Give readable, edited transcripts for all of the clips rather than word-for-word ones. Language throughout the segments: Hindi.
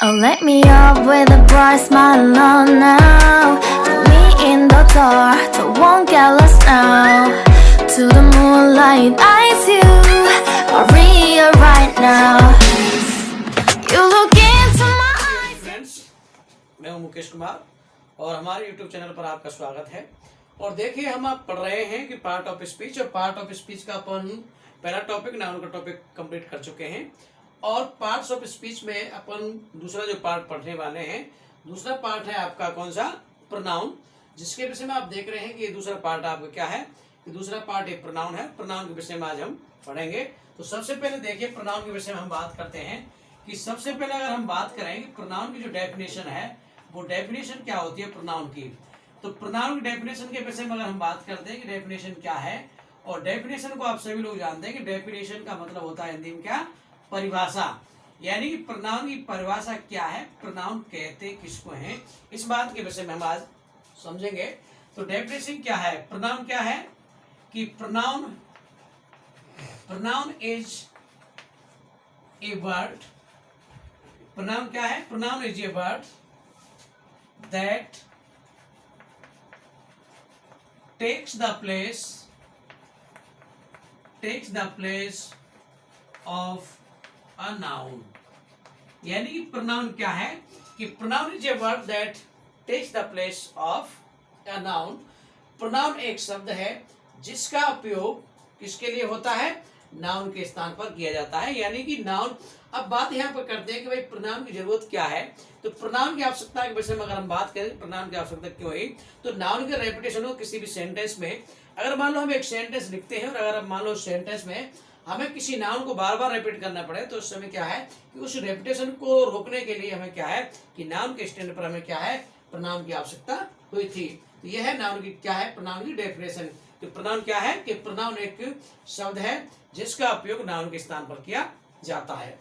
Oh, let me up with a bright smile on now. Put me in the dark, so won't get lost now. To the moonlight, eyes you, Maria right now. You look into my eyes. Friends, मैं हूं मुकेश कुमार और हमारे यूट्यूब चैनल पर आपका स्वागत है। और देखिए, हम आप पढ़ रहे हैं कि पार्ट ऑफ स्पीच, और पार्ट ऑफ स्पीच का अपन पहला टॉपिक नाउन का टॉपिक कंप्लीट कर चुके हैं। और पार्ट्स ऑफ स्पीच में अपन दूसरा जो पार्ट पढ़ने वाले हैं, दूसरा पार्ट है आपका कौन सा, प्रोनाउन, जिसके विषय में आप देख रहे हैं कि ये दूसरा पार्ट आपका क्या है, कि दूसरा पार्ट एक प्रोनाउन है। प्रोनाउन के विषय में आज हम पढ़ेंगे। तो सबसे पहले देखिए, प्रोनाउन के विषय में हम बात करते हैं कि सबसे पहले अगर हम बात करें कि प्रोनाउन की जो डेफिनेशन है, वो डेफिनेशन क्या होती है प्रोनाउन की। तो प्रोनाउन की डेफिनेशन के विषय में अगर हम बात करते हैं कि डेफिनेशन क्या है, और डेफिनेशन को आप सभी लोग जानते हैं कि डेफिनेशन का मतलब होता है हिंदी में क्या, परिभाषा। यानी कि प्रोनाउन की परिभाषा क्या है, प्रोनाउन कहते किसको हैं, इस बात के विषय में हम आज समझेंगे। तो डेफिनेशन क्या है, प्रोनाउन क्या है, कि pronoun is a word. Pronoun क्या है, pronoun is a word that takes the place of a noun। यानी कि प्रोनाउन क्या है, कि pronoun is a word that takes the place of a noun. Pronoun एक शब्द है जिसका उपयोग किसके लिए होता है, नाउन के स्थान पर किया जाता है। यानी कि नाउन, अब बात यहाँ पर करते हैं कि भाई प्रोनाउन की जरूरत क्या है। तो प्रोनाउन की आवश्यकता के विषय में अगर हम बात करें, प्रोनाउन की आवश्यकता क्यों है, तो नाउन के रेपिटेशन हो किसी भी सेंटेंस में। अगर मान लो हम एक सेंटेंस लिखते हैं और अगर हम मान लो सेंटेंस में हमें किसी नाउन को बार बार रिपीट करना पड़े, तो उस समय क्या है कि उस रेपिटेशन को रोकने के लिए हमें क्या है कि नाउन के स्टैंड पर हमें क्या है, प्रोनाउन की आवश्यकता हुई थी। तो यह है नाउन की क्या है, प्रोनाउन की डेफिनेशन। तो प्रोनाउन क्या है, कि प्रोनाउन एक शब्द है जिसका उपयोग नाउन के स्थान पर किया जाता है।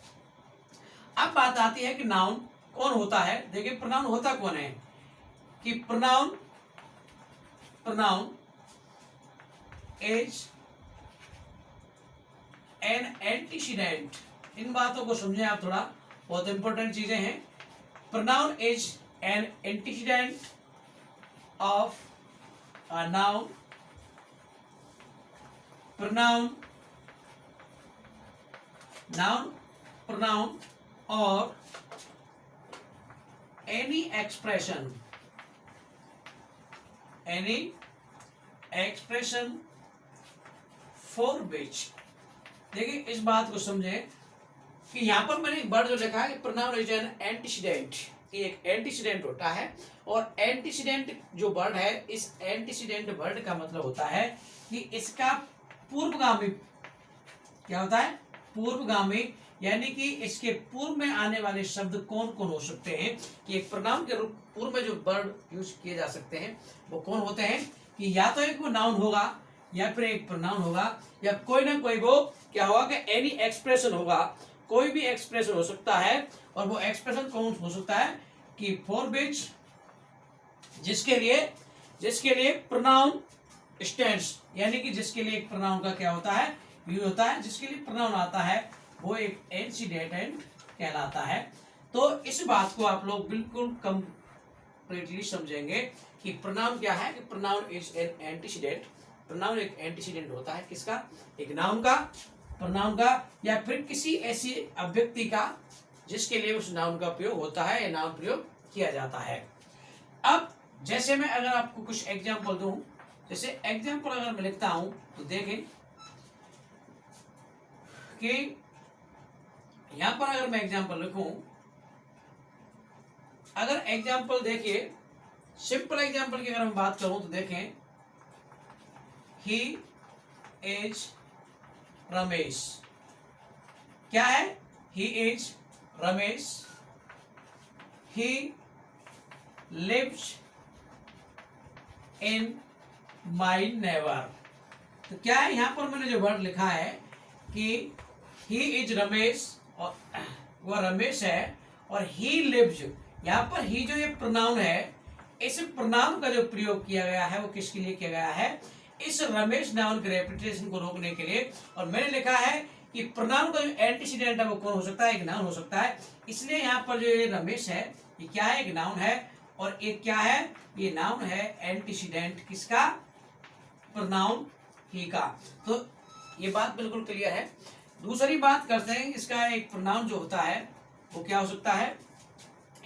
अब बात आती है कि नाउन कौन होता है। देखिए, प्रोनाउन होता कौन है, कि प्रोनाउन इज एन एंटीसीडेंट। इन बातों को समझें आप थोड़ा, बहुत इंपॉर्टेंट चीजें हैं। Pronoun is an antecedent of a noun. Pronoun और any expression for which। देखिए, इस बात को समझें कि यहाँ पर मैंने एक वर्ड जो लिखा है, प्रोनाउन इज एन एंटीसीडेंट। एक एंटीसीडेंट होता है, और एंटीसीडेंट जो वर्ड है, इस एंटीसीडेंट वर्ड का मतलब होता है कि इसका पूर्वगामी क्या होता है, पूर्वगामी। यानी कि इसके पूर्व में आने वाले शब्द कौन कौन हो सकते हैं, कि एक प्रोनाउन के रूप पूर्व में जो वर्ड यूज किए जा सकते हैं वो कौन होते हैं, कि या तो एक वो नाउन होगा, या फिर एक प्रोनाउन होगा, या कोई ना कोई वो क्या होगा कि एनी एक्सप्रेशन होगा। कोई भी एक्सप्रेशन हो सकता है, और वो एक्सप्रेशन कौन हो सकता है, कि फॉर विच, जिसके लिए प्रोनाउन स्टैंड्स। यानी कि जिसके लिए एक प्रोनाउन का क्या होता है, यूज होता है, जिसके लिए प्रोनाउन आता है वो एक एंटीसीडेंट कहलाता है। तो इस बात को आप लोग बिल्कुल कंप्लीटली समझेंगे कि प्रोनाउन क्या है, कि pronoun is an antecedent. Pronoun एक एंटीसीडेंट होता है किसका, एक नाउन का, प्रोनाउन का, या फिर किसी ऐसी अभिव्यक्ति का जिसके लिए उस नाउन का उपयोग होता है, या नाउन प्रयोग किया जाता है। अब जैसे मैं अगर आपको कुछ एग्जाम्पल दूं, जैसे एग्जाम्पल अगर मैं लिखता हूं, तो देखें कि यहां पर अगर मैं एग्जाम्पल लिखूं, अगर एग्जाम्पल देखिए, सिंपल एग्जाम्पल की अगर हम बात करूं, तो देखें, ही इज रमेश। क्या है, he is Ramesh. He lives in my neighbour. तो क्या है, यहां पर मैंने जो वर्ड लिखा है कि ही इज रमेश, और वह रमेश है, और ही लिव्स, यहाँ पर ही जो ये प्रोनाउन है, इस प्रोनाउन का जो प्रयोग किया गया है वो किसके लिए किया गया है, इस रमेश नाउन के रेपिटेशन को रोकने के लिए। और मैंने लिखा है कि प्रोनाउन का जो एंटीसीडेंट है वो कौन हो सकता है, एक नाउन हो सकता है। इसलिए यहाँ पर जो ये रमेश है ये क्या है, एक नाउन है, और एक क्या है, ये नाउन है एंटीसीडेंट किसका, प्रोनाउन ही का। तो ये बात बिल्कुल क्लियर है। दूसरी बात करते हैं, इसका एक प्रोनाउन जो होता है वो क्या हो सकता है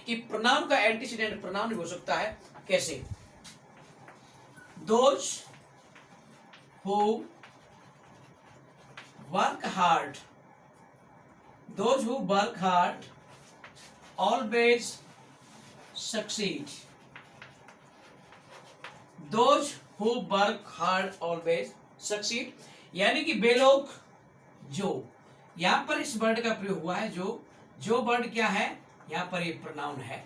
कि प्रोनाउन का एंटीसीडेंट प्रोनाउन भी हो सकता है। कैसे? Those who work hard, those who work hard always succeed, those who work hard always succeed, यानी कि वे लोग जो, यहां पर इस वर्ड का प्रयोग हुआ है जो वर्ड क्या है, यहां पर ये प्रोनाउन है,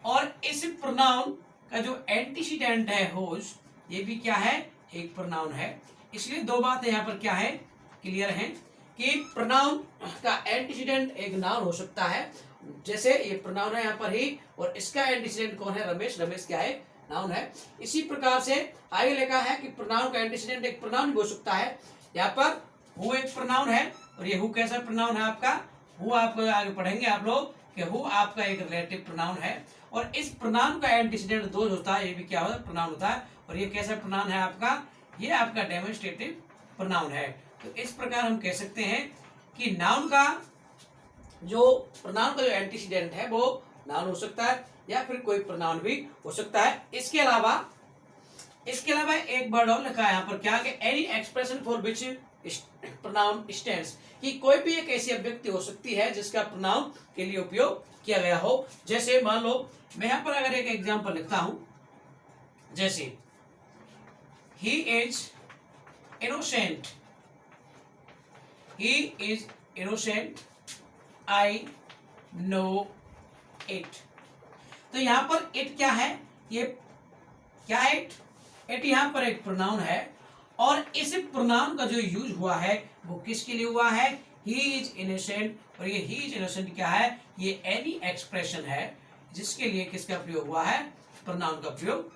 और इस प्रोनाउन का जो एंटीसीडेंट है होज, ये भी क्या है, एक प्रोनाउन है। इसलिए दो बातें यहाँ पर क्या है, क्लियर है कि प्रोनाउन का एंटीसीडेंट एक नाउन हो सकता है, जैसे ये प्रोनाउन है यहाँ पर ही, और इसका एंटीसीडेंट कौन है, रमेश, रमेश क्या है, नाउन है। इसी प्रकार से आगे लिखा है कि प्रोनाउन का एंटीसीडेंट एक प्रोनाउन भी हो सकता है। यहाँ पर हु एक प्रोनाउन है, और ये हु कैसा प्रोनाउन है आपका, हु आपको आगे पढ़ेंगे आप लोग कि हु आपका एक रिलेटिव प्रोनाउन है, और इस प्रोनाउन का एंटीसीडेंट दोज होता है, ये भी क्या होता है, प्रोनाउन होता है, और ये कैसा प्रोनाउन है आपका, ये आपका डेमोन्स्ट्रेटिव प्रोनाउन है। तो इस प्रकार हम कह सकते हैं कि नाउन का जो प्रोनाउन का जो एंटीसीडेंट है वो नाउन हो सकता है, या फिर कोई प्रोनाउन भी हो सकता है। इसके अलावा एक वर्ड और लिखा है यहाँ पर क्या, कि any expression for which pronoun stands, कि कोई भी एक ऐसी अभिव्यक्ति हो सकती है जिसका प्रोनाउन के लिए उपयोग किया गया हो। जैसे मान लो मैं यहाँ पर अगर एक एग्जांपल लिखता हूं, जैसे he is innocent, he is innocent, I know it. तो यहां पर इट क्या है, ये क्या है, इट यहाँ पर एक प्रोनाउन है, और इस प्रोनाउन का जो यूज हुआ है वो किसके लिए हुआ है, ही इज इनोसेंट, और ये ही इज इनोसेंट क्या है, ये एनी एक्सप्रेशन है जिसके लिए किसका प्रयोग हुआ है, प्रोनाउन का प्रयोग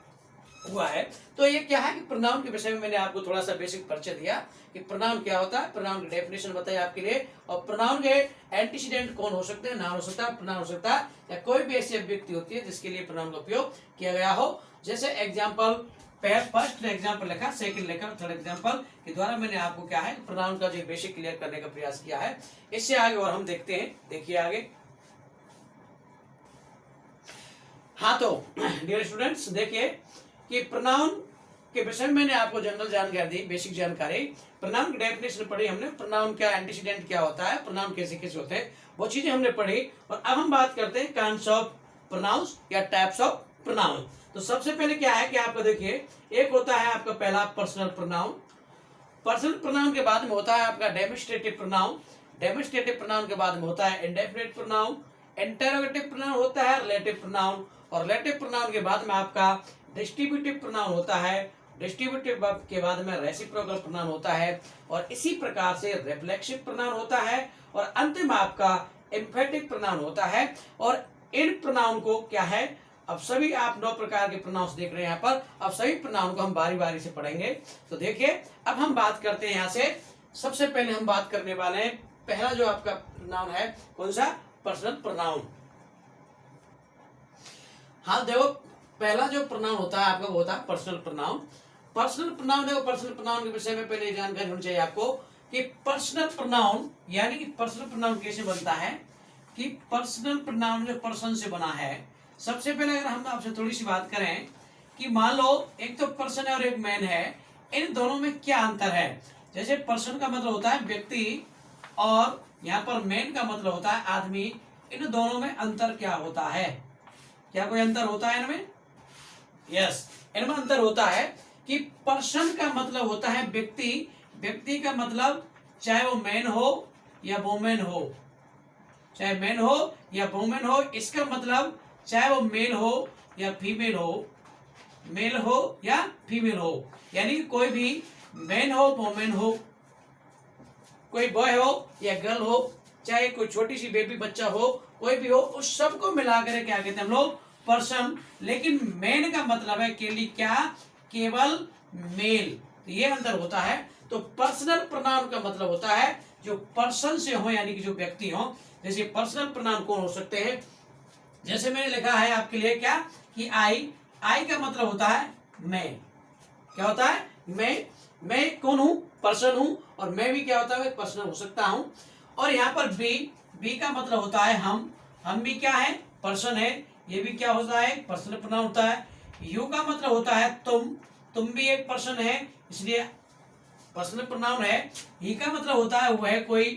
हुआ है। तो ये क्या है कि प्रोनाउन के विषय में मैंने आपको थोड़ा सा बेसिक परिचय दिया कि प्रोनाउन क्या होता है, प्रोनाउन की डेफिनेशन बताई आपके लिए, और प्रोनाउन के एंटीसीडेंट कौन हो सकते हैं, नाउन हो सकता है, प्रोनाउन हो सकता है, या कोई भी ऐसी अभिव्यक्ति होती है जिसके लिए प्रोनाउन का उपयोग किया गया हो। जैसे एग्जाम्पल, फर्स्ट एग्जाम्पल लिखा, सेकंड लिखा, थर्ड एग्जाम्पल के द्वारा मैंने आपको क्या है, प्रोनाउन का जो बेसिक क्लियर करने का प्रयास किया है। इससे आगे और हम देखते हैं, देखिए आगे। हाँ तो डियर स्टूडेंट्स, देखिए कि प्रोनाउन के विषय में मैंने आपको जनरल जानकारी दी, बेसिक जानकारी, प्रोनाउन की डेफिनेशन पढ़ी हमने, प्रोनाउन का एंटीसीडेंट क्या होता है, प्रोनाउन कैसे कैसे होते हैं, वो चीजें हमने पढ़ी। और अब हम बात करते हैं काइंड्स ऑफ प्रोनाउंस या टाइप्स ऑफ प्रोनाउन। तो सबसे पहले क्या है कि आपको देखिए, एक होता है आपका पहला पर्सनल प्रोनाउन, पर्सनल प्रोनाउन के बाद में होता है आपका डेमोन्स्ट्रेटिव प्रोनाउन, डेमोन्स्ट्रेटिव प्रोनाउन के बाद में होता है इंडेफिनिट प्रोनाउन, इंटरोगेटिव प्रोनाउन होता है रिलेटिव प्रोनाउन, और रिलेटिव प्रोनाउन के बाद में आपका डिस्ट्रीब्यूटिव प्रोनाउन होता है, डिस्ट्रीब्यूटिव के बाद में रेसिप्रोकल प्रोनाउन होता है, और इसी प्रकार से रिफ्लेक्सिव प्रोनाउन होता है, और अंत में आपका एम्फेटिक प्रोनाउन होता है। और इन प्रोनाउन को क्या है, अब सभी आप 9 प्रकार के प्रोनाउंस देख रहे हैं यहाँ पर, अब सभी प्रोनाउन को हम बारी बारी से पढ़ेंगे। तो देखिए अब हम बात करते हैं यहाँ से, सबसे पहले हम बात करने वाले हैं, पहला जो आपका प्रोनाउन है कौन सा, पर्सनल प्रोनाउन। हाँ देखो, पहला जो प्रोनाउन होता है आपका वो होता है पर्सनल प्रोनाउन। पर्सनल प्रोनाउन है, पर्सनल प्रोनाउन के विषय में पहले जानकारी होनी चाहिए आपको कि पर्सनल प्रोनाउन यानी कि पर्सनल प्रोनाउन कैसे बनता है, कि पर्सनल प्रोनाउन जो पर्सन से बना है। सबसे पहले अगर हम आपसे थोड़ी सी बात करें कि मान लो एक तो पर्सन है और एक मैन है, इन दोनों में क्या अंतर है। जैसे पर्सन का मतलब होता है व्यक्ति, और यहाँ पर मैन का मतलब होता है आदमी, इन दोनों में अंतर क्या होता है, क्या कोई अंतर होता है इनमें? यस, इनमें अंतर होता है कि पर्सन का मतलब होता है व्यक्ति, व्यक्ति का मतलब चाहे वो मैन हो या वुमेन हो, चाहे मैन हो या वुमेन हो, इसका मतलब चाहे वो मेल हो या फीमेल हो, मेल हो या फीमेल हो, यानी कोई भी मैन हो वुमेन हो, कोई बॉय हो या गर्ल हो, चाहे कोई छोटी सी बेबी बच्चा हो, कोई भी हो, उस सबको मिलाकर क्या कहते हैं हम लोग, पर्सन। लेकिन मैन का मतलब है क्या, केवल मेल, ये अंतर होता है। तो पर्सनल प्रोनाउन का मतलब होता है जो पर्सन से हो, यानी कि जो व्यक्ति हो। जैसे पर्सनल प्रोनाउन कौन हो सकते हैं, जैसे मैंने लिखा है आपके लिए क्या कि आई का मतलब होता है मैं। क्या होता है? मैं कौन हूं? पर्सन हूं। और मैं भी क्या होता है? पर्सन हो सकता हूं। और यहाँ पर बी का मतलब होता है हम भी क्या है? पर्सन है। ये भी क्या होता है? पर्सनल प्रोनाउन होता है। यू का मतलब होता है तुम भी एक पर्सन है, इसलिए पर्सनल प्रोनाउन है। ही का मतलब होता है वह कोई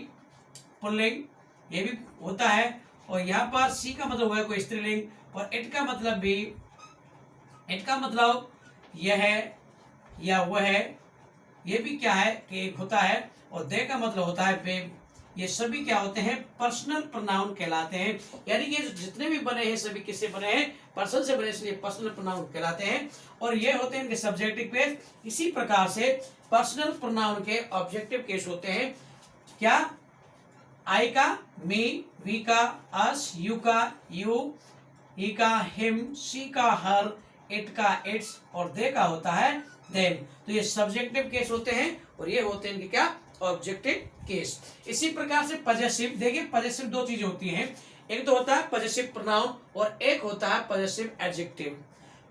पुल्लिंग, ये भी होता है। और यहाँ पर सी का मतलब वह कोई स्त्रीलिंग। और इट का मतलब भी, इट का मतलब यह है या वह है, ये भी क्या है कि एक होता है। और दे का मतलब होता है वे। ये सभी क्या होते हैं? पर्सनल प्रोनाउन कहलाते हैं। यानी कि जितने भी बने हैं सभी किससे बने हैं? पर्सन से बने, इसलिए पर्सनल प्रोनाउन कहलाते हैं। और ये होते हैं इनके सब्जेक्टिव केस। इसी प्रकार से पर्सनल प्रोनाउन के ऑब्जेक्टिव केस होते हैं। क्या? आई का मी, वी का अस, यू का यू, ही का हिम, सी का हर, इट का इट्स और दे का होता है देम। तो ये सब्जेक्टिव केस होते हैं और ये होते हैं इनके क्या? Objective case. इसी प्रकार से पजेसिव, देखिए पजेसिव दो चीजें होती हैं, एक तो होता है पजेसिव प्रोनाउन और एक होता है पजेसिव एडजेक्टिव।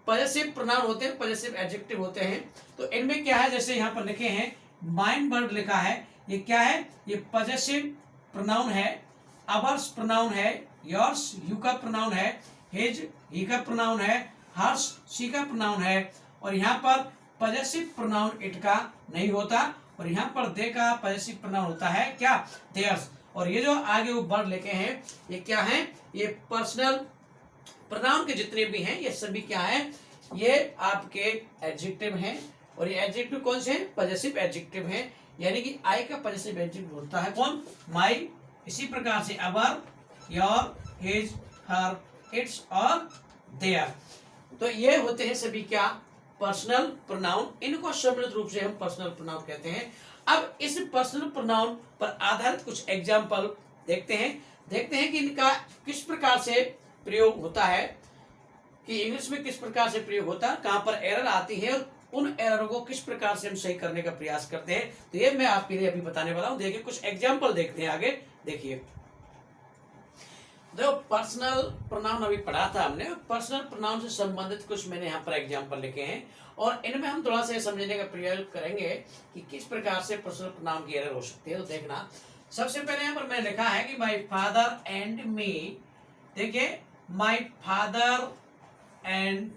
पजेसिव प्रोनाउन होते हैं, पजेसिव एडजेक्टिव होते हैं। तो इनमें क्या है, जैसे यहाँ पर लिखे हैं माइन बर्ड लिखा है, ये क्या है? ये पजेसिव प्रोनाउन है। अवर्स प्रोनाउन है। योर्स यू का प्रोनाउन है। हिज ही का प्रोनाउन है। हर्ष शी का प्रोनाउन है। और यहाँ पर पजेसिव प्रोनाउन इट का नहीं होता। और यहाँ पर दे का पजेसिव प्रोनाउन होता है क्या? देयर्स। और ये जो आगे वो वर्ड लेके हैं ये क्या है? ये पर्सनल प्रोनाउन के जितने भी हैं ये सभी क्या है? ये आपके एडजेक्टिव हैं। और ये एडजेक्टिव कौन से हैं? पजेसिव एडजेक्टिव हैं। यानी कि आई का पजेसिव एडजेक्टिव होता है कौन? माई। इसी प्रकार से अवर, योर, हिज, हर, इट्स और देयर। तो ये होते हैं सभी क्या? Personal pronoun. इनको सम्मिलित रूप से हम पर्सनल प्रोनाउन कहते हैं। अब इस पर्सनल प्रोनाउन पर आधारित कुछ एग्जाम्पल देखते हैं कि इनका किस प्रकार से प्रयोग होता है, कि इंग्लिश में किस प्रकार से प्रयोग होता है, कहां पर एरर आती है और उन एरर को किस प्रकार से हम सही करने का प्रयास करते हैं। तो ये मैं आपके लिए अभी बताने वाला हूं। देखिए कुछ एग्जाम्पल देखते हैं आगे। देखिए जो पर्सनल प्रोनाउन अभी पढ़ा था हमने, पर्सनल प्रोनाउन से संबंधित कुछ मैंने यहाँ पर एग्जाम्पल लिखे हैं और इनमें हम थोड़ा सा समझने का प्रयास करेंगे कि किस प्रकार से पर्सनल प्रोनाउन की एरर हो सकती है। तो देखना, सबसे पहले यहाँ पर मैंने लिखा है कि माई फादर एंड मी। देखिए my father and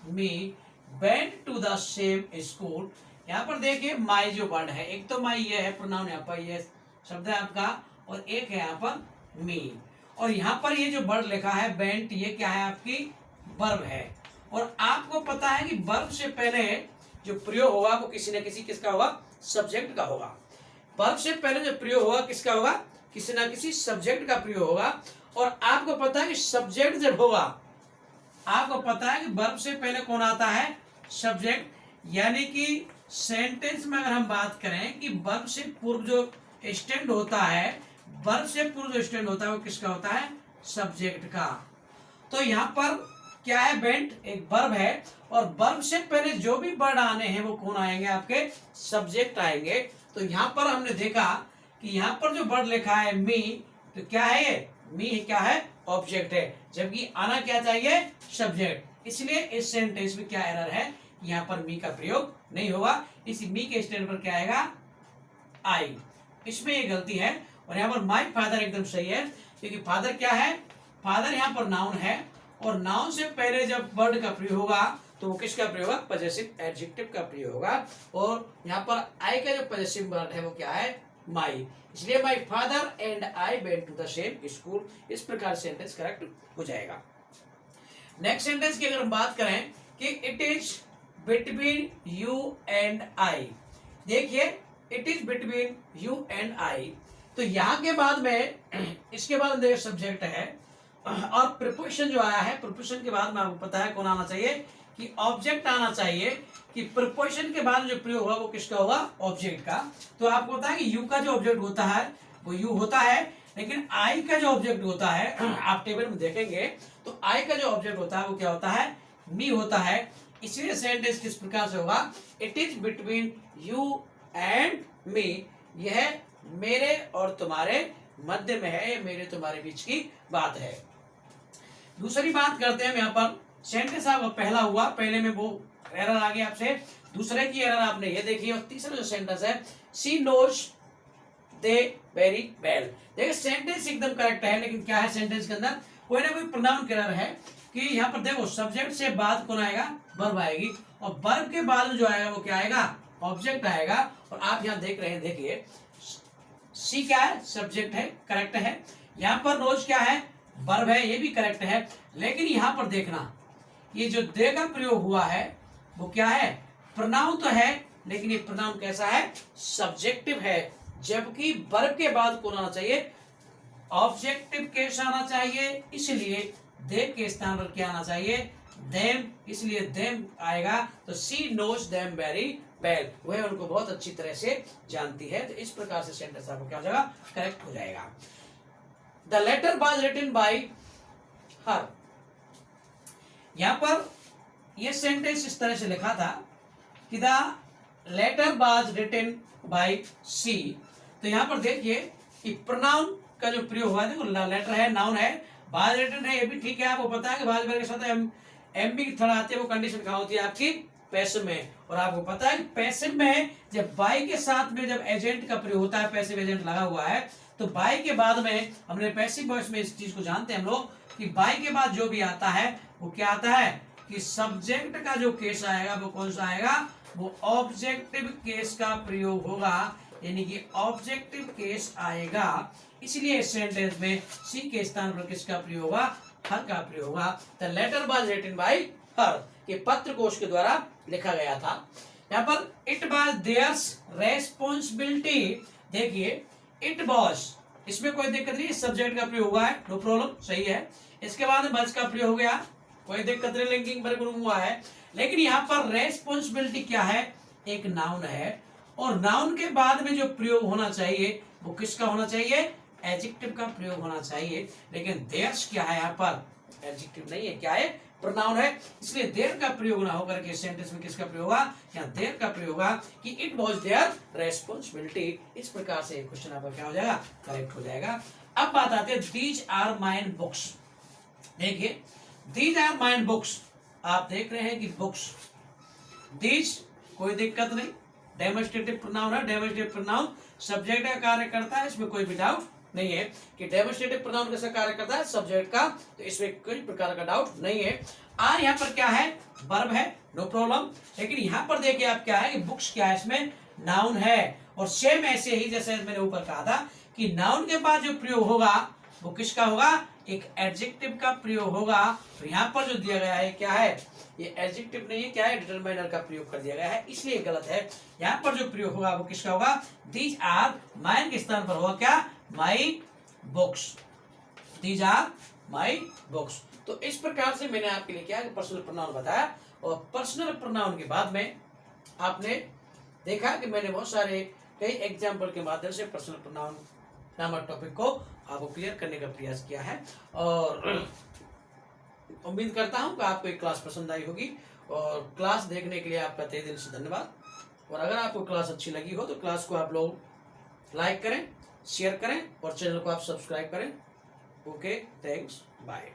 me went to the same school. यहाँ पर देखिए माई जो वर्ड है, एक तो माई ये है प्रोनाउन, यहाँ पर ये शब्द है आपका, और एक है यहाँ पर मी। और यहाँ पर ये जो वर्ड लिखा है वेंट, ये क्या है? आपकी वर्ब है। और आपको पता है कि वर्ब से पहले जो प्रयोग होगा वो किसी न किसी किसका होगा? सब्जेक्ट का होगा। वर्ब से पहले जो प्रयोग होगा किसका होगा? किसी न किसी सब्जेक्ट का प्रयोग होगा। और आपको पता है कि सब्जेक्ट जब होगा, आपको पता है कि वर्ब से पहले कौन आता है? सब्जेक्ट। यानी कि सेंटेंस में अगर हम बात करें कि वर्ब से पूर्व जो स्टैंड होता है, वर्ब से पूर्व जो स्टैंड होता है वो किसका होता है? सब्जेक्ट का। तो यहाँ पर क्या है? वेंट एक वर्ब है और वर्ब से पहले जो भी वर्ड आने हैं वो कौन आएंगे? आपके सब्जेक्ट आएंगे। तो यहाँ पर हमने देखा कि यहाँ पर जो वर्ड लिखा है मी, तो क्या है ये? मी क्या है? ऑब्जेक्ट है, जबकि आना क्या चाहिए? सब्जेक्ट। इसलिए इस सेंटेंस में क्या एरर है? यहाँ पर मी का प्रयोग नहीं होगा। इस मी के स्टैंड पर क्या आएगा? आई। इसमें ये गलती है। और यहाँ पर माई फादर एकदम सही है, क्योंकि फादर क्या है? फादर यहाँ पर नाउन है और नाउन से पहले जब वर्ड का प्रयोग होगा तो वो किसका प्रयोग होगा? पजेसिव एडजेक्टिव का प्रयोग होगा। और यहाँ पर आई का जो पजेसिव वर्ड है वो क्या है? माई। इसलिए my father and I went to the same school. इस प्रकार सेंटेंस करेक्ट हो जाएगा। नेक्स्ट सेंटेंस की अगर हम बात करें कि it is between you and I. देखिए it is between you and I, तो यहाँ के बाद में इसके बाद देखिए सब्जेक्ट है और प्रीपोजिशन जो आया है, प्रीपोजिशन के बाद में आपको पता है कौन आना चाहिए? कि ऑब्जेक्ट आना चाहिए। कि प्रीपोजिशन के बाद जो प्रयोग होगा वो किसका होगा? ऑब्जेक्ट का। तो आपको पता है कि यू का जो ऑब्जेक्ट होता है वो यू होता है, लेकिन आई का जो ऑब्जेक्ट होता है आप टेबल में देखेंगे तो आई का जो ऑब्जेक्ट होता है वो क्या होता है? मी होता है। इसलिए सेंटेंस किस प्रकार से होगा? It is between you and me. यह मेरे और तुम्हारे मध्य में है, ये मेरे तुम्हारे बीच की बात है। दूसरी बात करते हैं यहाँ पर सेंटेंस आपका पहला हुआ, पहले में वो एरर आ गया आपसे, दूसरे की एरर आपने ये देखी, और तीसरा जो सेंटेंस है she knows they very well. देखिए सेंटेंस एकदम करेक्ट है, लेकिन क्या है सेंटेंस के अंदर कोई ना कोई प्रोनाउन की एरर है कि यहाँ पर देखो सब्जेक्ट से बाद कौन आएगा, वर्ब आएगी, और वर्ब के बाद जो आएगा वो क्या आएगा, ऑब्जेक्ट आएगा। और आप यहाँ देख रहे हैं, देखिए सी क्या है, सब्जेक्ट है, करेक्ट है। यहाँ पर नोज क्या है, वर्ब है, ये भी करेक्ट है। लेकिन यहाँ पर देखना ये जो दे का प्रयोग हुआ है वो क्या है, प्रोनाउन तो है, लेकिन ये प्रोनाउन कैसा है, सब्जेक्टिव है, जबकि वर्ब के बाद कौन आना चाहिए, ऑब्जेक्टिव केस आना चाहिए। इसलिए दे के स्थान पर क्या आना चाहिए, देम, इसलिए देम आएगा। तो सी नोज देम वेरी वेल, वह उनको बहुत अच्छी तरह से जानती है। तो इस प्रकार से सेंटेंस आपको क्या हो जाएगा, करेक्ट हो जाएगा। The letter was written by her, यहां पर यह सेंटेंस इस तरह से लिखा था कि the letter was written by C. तो यहां पर देखिए कि प्रोनाउन का जो प्रयोग हुआ है, देखो लेटर है, नाउन है, वाज रिटन है, ये भी ठीक है, आपको पता है कि वाज के साथ एम भी थोड़ा आते हैं, वो कंडीशन कहाँ होती है आपकी, पैसिव में। और आपको पता है कि पैसिव में जब बाई के साथ में जब एजेंट का प्रयोग होता है, पैसिव एजेंट लगा हुआ है, तो बाई के बाद में हमने पैसिव वॉइस में इस चीज को जानते हैं हम लोग कि बाई के बाद जो भी आता है वो क्या आता है कि सब्जेक्ट का जो केस आएगा वो कौन सा आएगा, वो ऑब्जेक्टिव केस का प्रयोग होगा, यानी कि ऑब्जेक्टिव केस आएगा। इसलिए इस सेंटेंस में सी के स्थान पर किसका प्रयोग होगा, हर का प्रयोग होगा। The letter was written by her, ये पत्र को उसके द्वारा लिखा गया था। यहाँ पर इट वाज देयर्स रेस्पॉन्सिबिलिटी, देखिए इट वाज, इसमें कोई दिक्कत नहीं, सब्जेक्ट का प्रयोग हुआ है, नो प्रॉब्लम, सही है। इसके बाद बस का प्रयोग हो गया, कोई दिक्कत नहीं, लिंकिंग वर्ब हुआ है। लेकिन यहाँ पर रेस्पॉन्सिबिलिटी क्या है, एक नाउन है, और नाउन के बाद में जो प्रयोग होना चाहिए वो किसका होना चाहिए, एडजेक्टिव का प्रयोग होना चाहिए। लेकिन देयर्स क्या है, यहाँ पर एडजेक्टिव नहीं है, क्या है, प्रोनाउन है। इसलिए देयर का प्रयोग ना होकर के सेंटेंस में किसका प्रयोग होगा, यहाँ देयर का प्रयोग होगा कि इट वाज देयर रेस्पॉन्सिबिलिटी। इस प्रकार से क्वेश्चन आपका क्या हो जाएगा, करेक्ट हो जाएगा। अब बात आती है दीज आर माइन बुक्स। देखिए दीज आर माइन बुक्स, आप देख रहे हैं कि बुक्स, दीज कोई दिक्कत नहीं, डेमोन्स्ट्रेटिव प्रोनाउन है, डेमोन्स्ट्रेटिव प्रोनाउन सब्जेक्ट का कार्य करता है, इसमें कोई भी डाउट नहीं है कि डेमोन्स्ट्रेटिव प्रोनाउन कैसा कार्य करता है, सब्जेक्ट का, तो इसमें कोई प्रकार का डाउट नहीं है। आर यहाँ पर क्या है, वर्ब है, नो प्रॉब्लम। लेकिन यहाँ पर देखिए आप क्या है कि बुक्स क्या है, इसमें नाउन है, और सेम ऐसे ही जैसे मैंने ऊपर कहा था कि नाउन के बाद जो प्रयोग होगा वो किसका होगा, एक एडजेक्टिव का प्रयोग होगा। तो यहाँ पर जो दिया गया है क्या है, ये एडजेक्टिव नहीं है, क्या है, डिटरमाइनर का प्रयोग कर दिया गया है, इसलिए गलत है। यहाँ पर जो प्रयोग होगा वो किसका होगा, दीज आर, माइन के स्थान पर होगा क्या, my books, these are my books. तो इस प्रकार से मैंने आपके लिए क्या पर्सनल प्रोनाउन बताया, और पर्सनल प्रोनाउन के बाद में आपने देखा कि मैंने बहुत सारे कई एग्जाम्पल के माध्यम से पर्सनल प्रोनाउन नामक टॉपिक को आपको क्लियर करने का प्रयास किया है। और उम्मीद करता हूं कि आपको एक क्लास पसंद आई होगी, और क्लास देखने के लिए आपका तहे दिल से धन्यवाद। और अगर आपको क्लास अच्छी लगी हो तो क्लास को आप लोग लाइक करें, शेयर करें, और चैनल को आप सब्सक्राइब करें। Okay, thanks, bye.